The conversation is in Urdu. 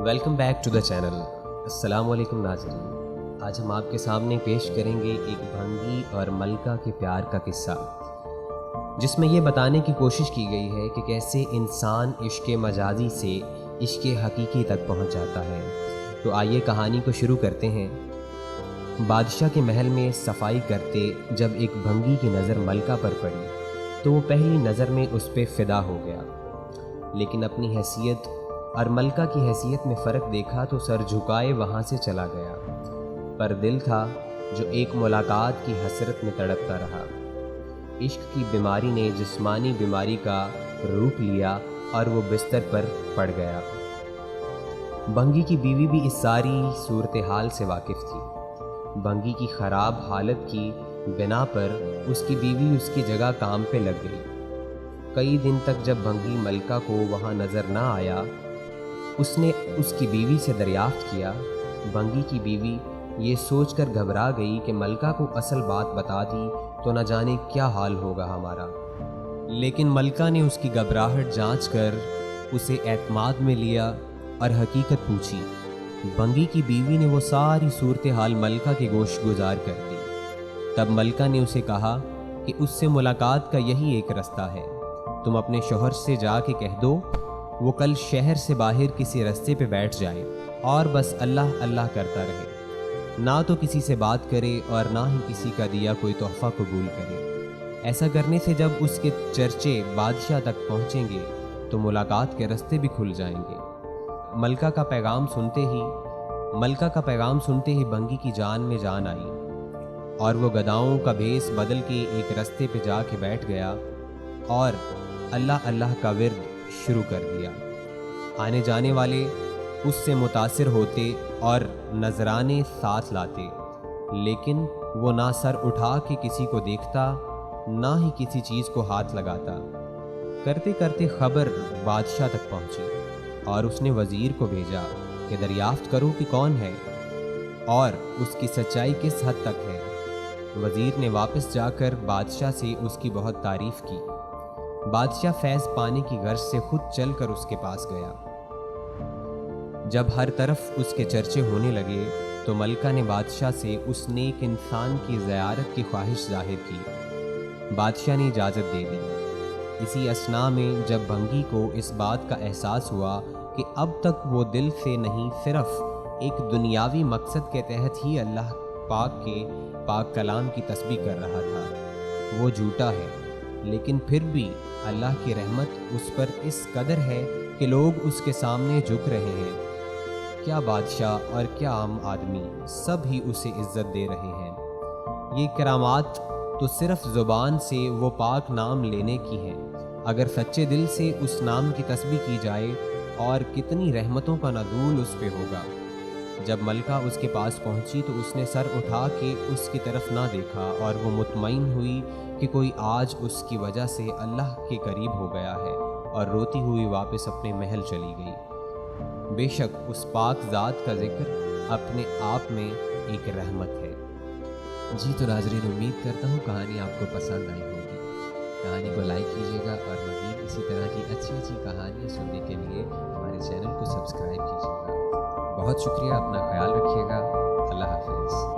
Welcome back to the channel. السلام علیکم ناظرین، آج ہم آپ کے سامنے پیش کریں گے ایک بھنگی اور ملکہ کے پیار کا قصہ، جس میں یہ بتانے کی کوشش کی گئی ہے کہ کیسے انسان عشق مجازی سے عشق حقیقی تک پہنچ جاتا ہے۔ تو آئیے کہانی کو شروع کرتے ہیں۔ بادشاہ کے محل میں صفائی کرتے جب ایک بھنگی کی نظر ملکہ پر پڑی تو وہ پہلی نظر میں اس پہ فدا ہو گیا، لیکن اپنی حیثیت اور ملکہ کی حیثیت میں فرق دیکھا تو سر جھکائے وہاں سے چلا گیا، پر دل تھا جو ایک ملاقات کی حسرت میں تڑپتا رہا۔ عشق کی بیماری نے جسمانی بیماری کا روپ لیا اور وہ بستر پر پڑ گیا۔ بھنگی کی بیوی بھی اس ساری صورتحال سے واقف تھی۔ بھنگی کی خراب حالت کی بنا پر اس کی بیوی اس کی جگہ کام پہ لگ گئی۔ کئی دن تک جب بھنگی ملکہ کو وہاں نظر نہ آیا، اس نے اس کی بیوی سے دریافت کیا۔ بھنگی کی بیوی یہ سوچ کر گھبرا گئی کہ ملکہ کو اصل بات بتا دی تو نہ جانے کیا حال ہوگا ہمارا، لیکن ملکہ نے اس کی گھبراہٹ جانچ کر اسے اعتماد میں لیا اور حقیقت پوچھی۔ بھنگی کی بیوی نے وہ ساری صورتحال ملکہ کے گوش گزار کر دی۔ تب ملکہ نے اسے کہا کہ اس سے ملاقات کا یہی ایک رستہ ہے، تم اپنے شوہر سے جا کے کہہ دو وہ کل شہر سے باہر کسی رستے پہ بیٹھ جائے اور بس اللہ اللہ کرتا رہے، نہ تو کسی سے بات کرے اور نہ ہی کسی کا دیا کوئی تحفہ قبول کرے۔ ایسا کرنے سے جب اس کے چرچے بادشاہ تک پہنچیں گے تو ملاقات کے رستے بھی کھل جائیں گے۔ ملکہ کا پیغام سنتے ہی بھنگی کی جان میں جان آئی اور وہ گداؤں کا بھیس بدل کے ایک رستے پہ جا کے بیٹھ گیا اور اللہ اللہ کا ورد شروع کر دیا۔ آنے جانے والے اس سے متاثر ہوتے اور نذرانے ساتھ لاتے، لیکن وہ نہ سر اٹھا کے کسی کو دیکھتا نہ ہی کسی چیز کو ہاتھ لگاتا۔ کرتے کرتے خبر بادشاہ تک پہنچی اور اس نے وزیر کو بھیجا کہ دریافت کرو کہ کون ہے اور اس کی سچائی کس حد تک ہے۔ وزیر نے واپس جا کر بادشاہ سے اس کی بہت تعریف کی۔ بادشاہ فیض پانے کی غرض سے خود چل کر اس کے پاس گیا۔ جب ہر طرف اس کے چرچے ہونے لگے تو ملکہ نے بادشاہ سے اس نیک انسان کی زیارت کی خواہش ظاہر کی۔ بادشاہ نے اجازت دے دی۔ اسی اثناء میں جب بھنگی کو اس بات کا احساس ہوا کہ اب تک وہ دل سے نہیں صرف ایک دنیاوی مقصد کے تحت ہی اللہ پاک کے پاک کلام کی تسبیح کر رہا تھا، وہ جھوٹا ہے، لیکن پھر بھی اللہ کی رحمت اس پر اس قدر ہے کہ لوگ اس کے سامنے جھک رہے ہیں۔ کیا بادشاہ اور کیا عام آدمی، سب ہی اسے عزت دے رہے ہیں۔ یہ کرامات تو صرف زبان سے وہ پاک نام لینے کی ہیں، اگر سچے دل سے اس نام کی تسبیح کی جائے اور کتنی رحمتوں کا نزول اس پہ ہوگا۔ جب ملکہ اس کے پاس پہنچی تو اس نے سر اٹھا کے اس کی طرف نہ دیکھا اور وہ مطمئن ہوئی کہ کوئی آج اس کی وجہ سے اللہ کے قریب ہو گیا ہے، اور روتی ہوئی واپس اپنے محل چلی گئی۔ بے شک اس پاک ذات کا ذکر اپنے آپ میں ایک رحمت ہے۔ جی تو ناظرین، امید کرتا ہوں کہانی آپ کو پسند آئی ہوگی۔ کہانی کو لائک کیجیے گا اور مزید اسی طرح کی اچھی کہانیاں سننے کے لیے ہمارے چینل کو سبسکرائب کیجیے گا۔ بہت شکریہ، اپنا خیال رکھیے گا۔ اللہ حافظ۔